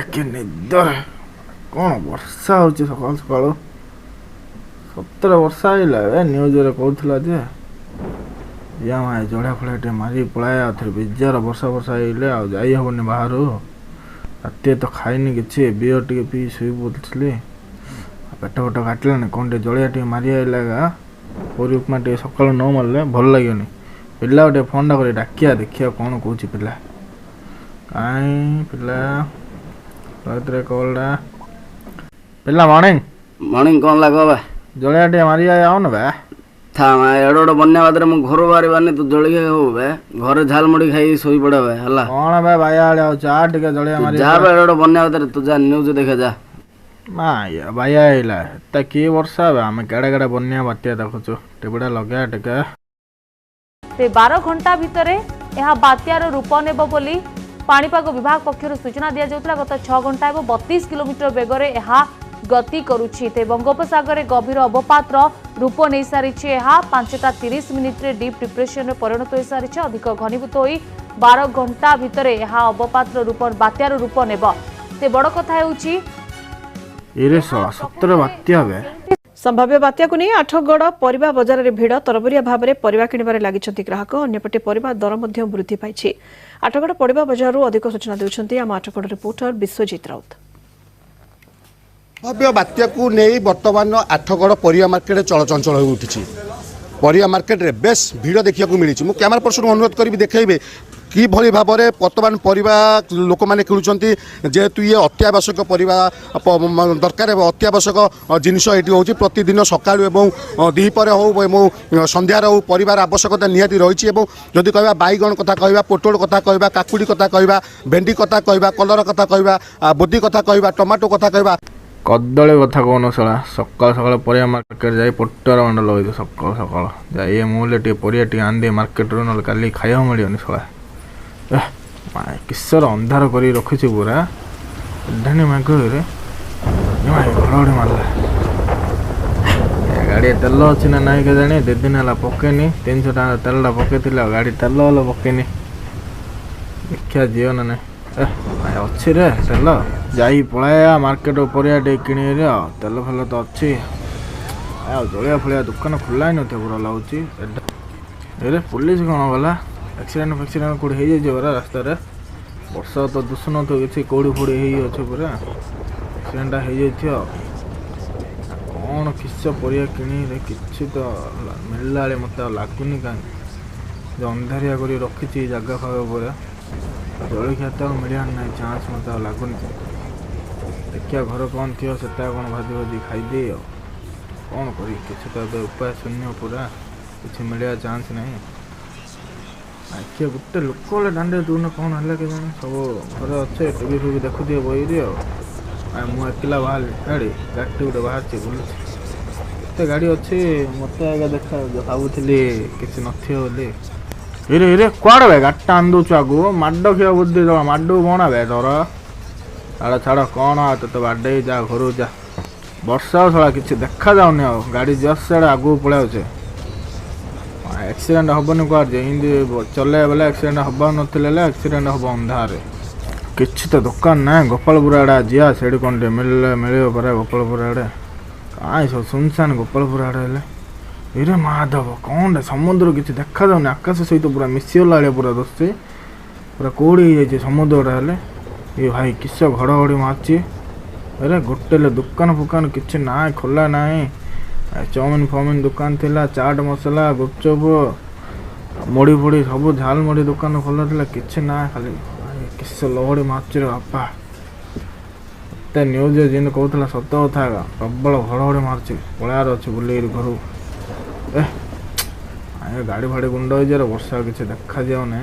कि निदर कौन वर्षा हो सकाल सकाल सतरे वर्षा है न्यूज कहला जे या जड़िया फलिया टे मारी पलाया थे बेजार वर्षा वर्षा आइले आ जाई हेनी बाहर राति तो खाइनी कि बियर टे पी शुई पड़ी पेट फेट काटलानी कौन टे जड़िया टे मारी आइला पूरी उपमा टे सकाल न मारे भल लगे पिला गोटे फोन टा कर डाकिया देखिया कौन कौन पिला कहीं पिला कॉलडा पिला मॉर्निंग मॉर्निंग कौन लगो बे जड़िया टे मारी आओ ना बे था मैं एडोड बन्या बादरे मु घर बारी बानी तू जळिया हो बे घरे झाल मुड़ी खाई सोई पड़े बे हला कौन बे भाई आले आ चा टिके जड़िया मारी जा बे एडोड बन्या बादरे तू जा न्यूज देखे जा मा या भाई आइला त की वर्षा बे हम केडे केडे बन्या बात्या देखुछु टेबडा लगा टिके ते 12 घंटा भितरे यह बात्यार रूप नेब बोली पाणीपाग विभाग पक्षर सूचना दिया जाउतला गत 6 घंटा एवं 32 किलोमीटर बेगरे यह गति करुछि ते बंगोपसागर गभीर अवपातर रूप नहीं सारी 5:30 मिनिट्रे डीप डिप्रेशन परिणत हो सारी अधिक घनीभूत हो 12 घंटा भितर यह अवपातर रूप बात्यार रूप नेब ते बड़ कथा हेउछि एरे 17 बात्या बे संभाव्य बात्या को नहीं आठगड़ परिबा बजार रे भिड़ तरबरिया भाव में परिबा किणबारे लागिछंती ग्राहक अन्यपटे परिबा दर मध्य वृद्धि पाइछि आठगड़ परिबा बजार अधिक सूचना देउछंती आम आठगड़ रिपोर्टर विश्वजीत राउत भव्य बात्या को नहीं बर्तमान आठगड़ परिया मार्केट चलचंचल हो उठी परिया मार्केट रे बेस भिड़ देखा मिली मु कैमरा पर्सन अनुरोध करी देखेबे कि भली भाव में बर्तमान परिबा लोक मैंने किणुंट जेहेतु ये अत्यावश्यक परिबा दरकार अत्यावश्यक जिनस ये हूँ प्रतिदिन सका दीपर हो संध्यार हो परिवार आवश्यकता निहाती रही जदि कह बैगण कथा कह पोटल कथा कह काकुड़ी कथा कह भेंडी कथा कह कलर कथा कह बोदी कथा कह टमाटो कथा कह कदली कथा कौन सला सकाल सकाल परिया मार्केट जाए पोटर मंड लगे सकाल सकाल जाए मुझे टे परिया टे आंदे मार्केट रू ना काली खाया मिलनी सला किसर अंधार कर रखी पूरा ढाणी माघ घड़घड़ी मारला गाड़ी तेल अच्छी ना नाई के जानी 2 दिन है पकेनी 300 टाँग तेलटा पकई गाड़ी तेल हेल्ला पकेनी देखा जीव ना नहीं अच्छी रे तेल जाई पलाया मार्केट परिया टे किणी तेल फेल तो अच्छी जलिया फलिया दुकान खोला ही नथिया पूरा लगुच पुलिस कौन गला एक्सीडेंट फैक्सीडेंट कौड़ी हो जाए पूरा रास्तार वर्षा तो दुषुन तो किसी कौड़ी फोड़ी हो पूरा एक्सीडेंट हो जाए कौन किस परिया किणी कि तो मिलला मत लगुनि कहीं जो अंधारिया कर रखी जगह फागा पूरा जलिया तो मिलना ना चान्स मत लगुनि देखिया घर कौन थी से कौन भाजी भाजी खाईदे कौन करी किसी तो उपाय शून्य पूरा किसी मिलवा चान्स नहीं आखिए गोटे लोक दांडे दून कौन है कि सब घर अच्छे टीवी फीवी देखुए बही मुझे अकेला बाहर गाड़ी गाड़ी गोटे बाहर बुलूँ गाड़ी अच्छी मत आगे देखा भावुली किसी नथी हिरे हिरे कौड़ बे गाड़टा आन दौचु आगु माड खिया बुद्धि माड कौन बे डर छाड़ छाड़ कौन तो बाडे जा घर जा वर्षा छड़ा कि देखा जाऊनी गाड़ी जस्ट से आगू पलि एक्सीडेंट हेनी कह चले बेले एक्सीडेंट हवा ना एक्सीडेंट हम अंधार किसी तो दुकान ना गोपालपुर आड़े जिया से कौन मिले मिले परा गोपालपुर आड़े कहीं सब सुनसान गोपालपुर आड़े हिरे महादेव कौन समुद्र किसी देखा जाऊनी आकाश सहित पूरा मिशीगला पूरा दोस्ती पूरा कौड़ी जाइए समुद्र हेले ये भाई किस घड़घड़ी मार्ची अरे गोटे दुकान फुकान किसी ना खोला ना चाउमिन फाउमिन दुकान थिला चाट मसला गुपचुप मुड़ी फुड़ी सब झाल मुड़ी दुकान खोला था किसी ना खाली किस लहड़ी मार्च बापा एत न्यूज जिन कहला सत कथा प्रबल घड़घड़ी मार्च पलार अच्छे बुले घर गाड़ी फाड़ी गुंड हो जाए वर्षा किसी देखा जाऊ ना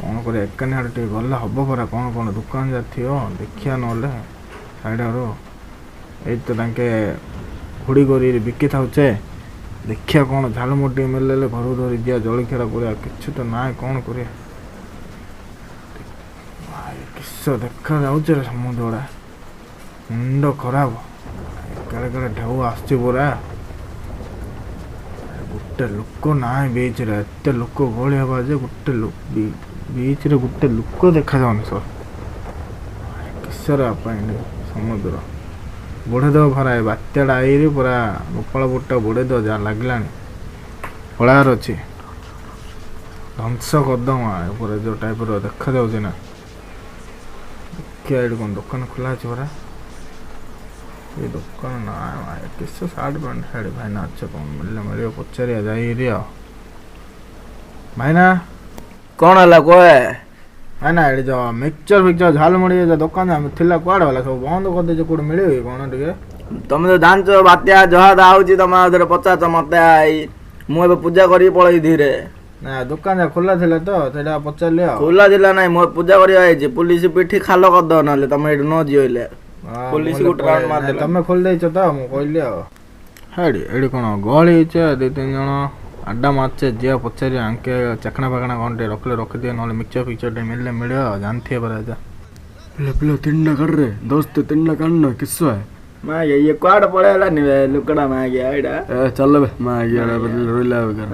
कौन कर एकानी आड़े टे गला हम परा कौन कौन दुकान जा थी देखिया ना साइड आड़ो ये तो हुड़ी कर बिकी थाचे देखिया कौन झालमुटी मिले घर धरी दिया जलखिया कर कि तो ना कौन कर किस କିସ ଦେଖାଯାଉଛି ରେ ସମୁଦ୍ରଟା ମୁଣ୍ଡ ଖରାପ କାଳେ କାଳେ ଢେଉ ଆସୁଛି ପୁରା ଗୋଟେ ଲୋକ ନାହିଁ ବିଚ୍ରେ ଏତେ ଲୋକ ଗହଳି ହେବା ଯେ ଗୋଟେ ବିଚ୍ରେ ଗୋଟେ ଲୋକ ଦେଖାଯାଉନି ସର କିସର ପାଇଁ ସମୁଦ୍ର ବୁଢ଼େଇଦେବ ଭରା ଏ ବାତ୍ୟାଟା ଆଇରି ପୁରା ଗୋପାଳ ବୁଟଟା ବୁଢ଼େଇଦେବ ଯାହା ଲାଗିଲାଣି ପଳାର ଅଛି ଧ୍ୱଂସ କରିଦେବ ପୁରା ଯେଉଁ ଟାଇପ୍ର ଦେଖାଯାଉଛି ନା ଦେଖିବା ଏଇଠି କ'ଣ ଦୋକାନ ଖୋଲା ଅଛି ପରା ଏ ଦୋକାନ ନା କିସ ସାର୍ଟ ପ୍ୟାଣ୍ଟ ଶାଢ଼ୀ ଭାଇନା ଅଛ କ'ଣ ମିଳିବ ପଚାରିବା ଯାଇରି ଆଉ ଭାଇନା କ'ଣ ହେଲା କହେ ଭାଇନା ଏଠି ଯେଉଁ ମିକ୍ସଚର ଫିକ୍ସଚର ଝାଲମୁଢ଼ି ଦୋକାନ ଥିଲା କୁଆଡ଼େ ଗଲା ସବୁ ବନ୍ଦ କରିଦେଇଛ କେଉଁଠି ମିଳିବ କି କ'ଣ ଟିକେ ତମେ ତ ଜାଣିଛ ବାତ୍ୟା ଜହାଦା ହଉଛି ତମେ ଆଉଥରେ ପଚାରୁଛ ମତେ ଆଇ ମୁଁ ଏବେ ପୂଜା କରିକି ପଳେଇ ଧୀରେ ନା ଦୋକାନ ଖୋଲା ଥିଲା ତ ସେଇଟା ପଚାରିଲି ଆଉ ଖୋଲା ଥିଲା ନାଇଁ ମୁଁ ପୂଜା କରିବା ହେଇଛି ପୁଲିସ ପିଠି ଖାଲ କରିଦବ ନହେଲେ ତମେ ଏଇଠି ନ ଯିଲେ ପୋଲିସ ଗୋଟେ ରାଉଣ୍ଡ ମାରିଦେଲା ତମେ ଖୋଲି ଦେଇଛ ତ ମୁଁ କହିଲି ଆଉ ହେଡ଼ି ଏଠି କ'ଣ ଗହଳି ହେଇଛେ 2-3 ଜଣ ଆଡ୍ଡା ମାରୁଛେ ଯିବା ପଚାରିବା ଆଙ୍କେ ଚାକଣା ଫାକଣା କ'ଣ ଟିକେ ରଖିଲେ ରଖିଦିଏ ନହେଲେ ମିକ୍ସଚର ଫିକ୍ସଚର ଟିକେ ମିଳିଲେ ମିଳିବ ଜାଣିଥିବେ ପରା ଏଇଟା पिलो 3 कर रे दोस्त 3 काढना किस्सा है माँ ये कुआड़ पड़ेलानी बे लुकड़ा माँ गया इडा ए चल बे मां गया रोइला कर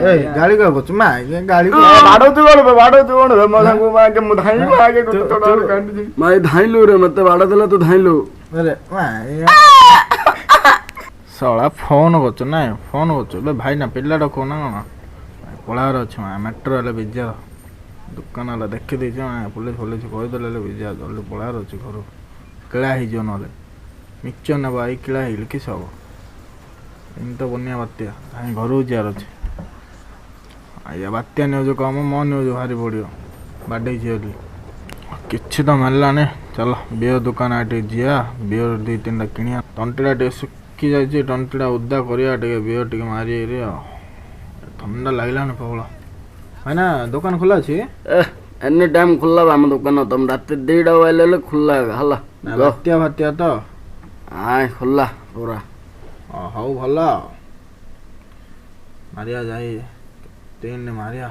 ए गाड़ी का कुछ मा गाड़ी को बाड़ो तू कोण बे मजा को माँ के मुधाई माँ के तो थोड़ा काट दी मां धाइलु रे मते बाड़ा देला तो धाइलु अरे मा सळा फोन करछ ना फोन करछ बे भाई ना पिल्लाडा कोना कोना पळार अछि मा मेट्रो वाला बिजा दुकान वाला देखि दै छ पुलिस कहि देले बिजा जल्दी पळार अछि घर केळा हि जो नले मिक्सचर ना भाई केळा हिल कि सब इन तो बन्या बात्या भाई घर उजार अछि आया बात्या न्यूज कम मो न्यूज भारी पड़ियो बाडे छियली किछि तो मिलला ने चलो बियर दुकान आटे जिया बियर 2-3टा किनिया तंटीडा टे सुखी जाइए तंटीडा उदा करिया टे बियर टे मारी रे ठंडा लागला ने पवला हैना दुकान खुला अछि एनी टाइम खुला हम दुकान तुम रात 2टा वाले खुला हला बात्या बात्या तो आय खुला पूरा हौ भला मारिया जाई 3 ने मारिया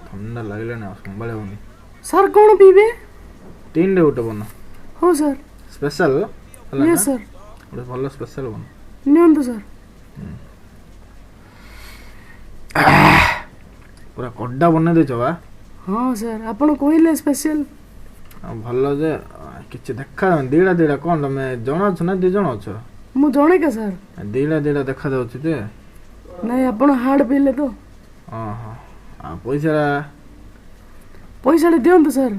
ठंडा लागला ने संभाले होनी सर कौन पीबे 3 डे उठे बन हो सर स्पेशल यस सर ଗୋଟେ ଭଲ ସ୍ପେଶାଲ ବନ ନିଅନ୍ତୁ ସାର୍ ପୁରା କଡ୍ଡା ବନେଇ ଦେଇଛ ବା ହଁ ସାର୍ ଆପଣ କହିଲେ ସ୍ପେଶାଲ ଭଲ ଯେ କିଛି ଦେଖା ଯାଉନି ଦିଟା କ'ଣ ତମେ ଜଣ ଅଛ ନା 2 ଜଣ ଅଛ ମୁଁ ଜଣେ କା ସାର୍ ଦିଟା ଦେଖା ଯାଉଛି ଯେ ନାଇଁ ଆପଣ ହାର୍ଡ ପିଇଲେ ତ ହଁ ହଁ ଆଉ ପଇସାଟା ଦିଅନ୍ତୁ ସାର୍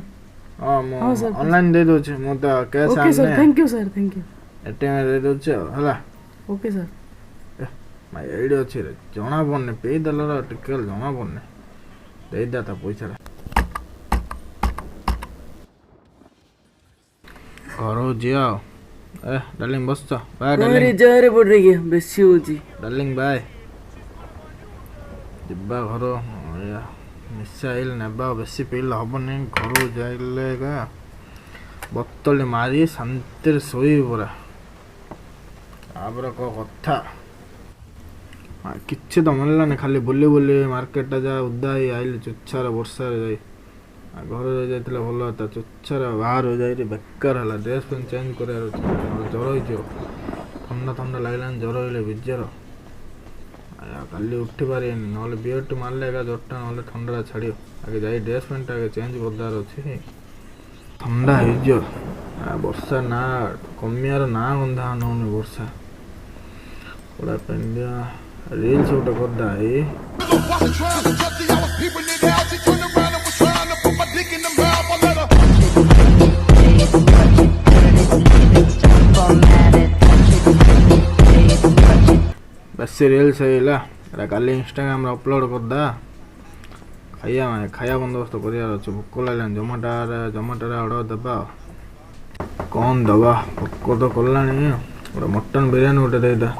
ହଁ ମୁଁ ଅନଲାଇନ୍ ଦେଇ ଦେଉଛି ମୁଁ ତ cash okay sir thank you sir thank you ATM ଦେଇ ଦେଉଛି ଆଉ ହେଲା ଓକେ ସାର୍ ଭାଇ ଏଇଠି ଅଛି ରେ ଜଣା ପଡ଼ୁନି ପେଇ ଦେଲ ଟିକେ ଜଣା ପଡ଼ୁନି ଦେଇଦା ତା ପଇସାଟା ଘର ଯିଆ ଆଉ ଏ ଡାର୍ଲିଂ ବସଛ ବାଏ ଡାର୍ଲିଂ ଜୋରେ ପଡି ଗିଆ ବେଶୀ ହୋଉଛି ଡାର୍ଲିଂ ବାଏ ଯିବା ଘର ମିସାଇଲ ନେବା ବେଶୀ ପିଇଲେ ହବନି ଘରକୁ ଯାଇଲେ ଏକା ବୋତଲ ମାରି ଶାନ୍ତିରେ ଶୋଇବି ପୁରା ତାପରେ କ'ଣ କଥା କିଛି ତ ମିଳିଲାନି ଖାଲି ବୁଲି ବୁଲି ମାର୍କେଟଟା ଯା ଉଦା ହେଇ ଆଇଲି ଚୁଚ୍ଛାରେ ବର୍ଷାରେ ଯାଇ ଘରେ ଯାଇଥିଲେ ଭଲ હતા ଚୁଚ୍ଛାରେ ବାହାରୁ ଯାଇକି ବେକାର ହେଲା ଡ୍ରେସ୍ ଫ୍ରେସ୍ ଚେଞ୍ଜ କରିବାର ଅଛି ଜ୍ୱର ହେଇଯିବ ଥଣ୍ଡା ଲାଗିଲାନି ଜ୍ୱର ହେଲେ ବିଜାର କାଲି ଉଠି ପାରିବେନି ନହେଲେ ବିୟର୍ଟି ମାରିଲେ ଏକା ଜ୍ୱରଟା ନହେଲେ ଥଣ୍ଡାଟା ଛାଡ଼ିବ ଆଗେ ଯାଇ ଡ୍ରେସ୍ ପ୍ୟାଣ୍ଟଟା ଆଗେ ଚେଞ୍ଜ କରିଦେବାର ଅଛି ଥଣ୍ଡା ହେଇଯିବ ବର୍ଷା ନା କମିବାର ନାଁ ଗନ୍ଧା ନେଉନି ବର୍ଷା ପଡ଼ା ପେଣ୍ଡିଆ ରିଲ୍ସ ଗୋଟେ କରିଦା ଏଇ ବେଶୀ ରିଲ୍ସ ହେଇଲା ଏଇଟା କାଲି ଇନଷ୍ଟାଗ୍ରାମରେ ଅପଲୋଡ଼ କରିଦା ଖାଇବା ବନ୍ଦୋବସ୍ତ କରିବାର ଅଛି ଭୋକ ଲାଗିଲାନି ଜମାଟୋରେ ଅର୍ଡ଼ର ଦେବା କ'ଣ ଦେବା ଭୋକ ତ କଲାଣି ଗୋଟେ ମଟନ୍ ବିରିୟାନୀ ଗୋଟେ ଦେଇଦା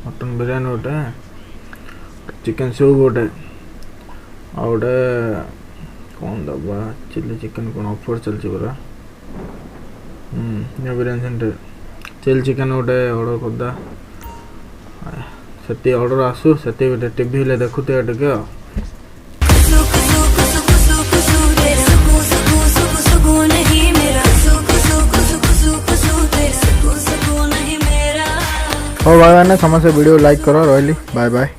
ମଟନ୍ ବିରିୟାନୀ ଗୋଟେ ଚିକେନ୍ ସୁପ୍ ଗୋଟେ ଆଉ ଗୋଟେ କ'ଣ ଦେବା ଚିଲି ଚିକେନ୍ କ'ଣ ଅଫର୍ ଚାଲିଛି ପରା ବିରିୟାନୀ ସେଣ୍ଟର ଚିଲି ଚିକେନ୍ ଗୋଟେ ଅର୍ଡ଼ର କରିଦା ସେଠି ଅର୍ଡ଼ର ଆସୁ ସେଠି ଗୋଟେ ଟିଭି ହେଲେ ଦେଖୁଥିବେ ଟିକେ ଆଉ हो भाई मैंने समस्त वीडियो लाइक करो रही बाय बाय।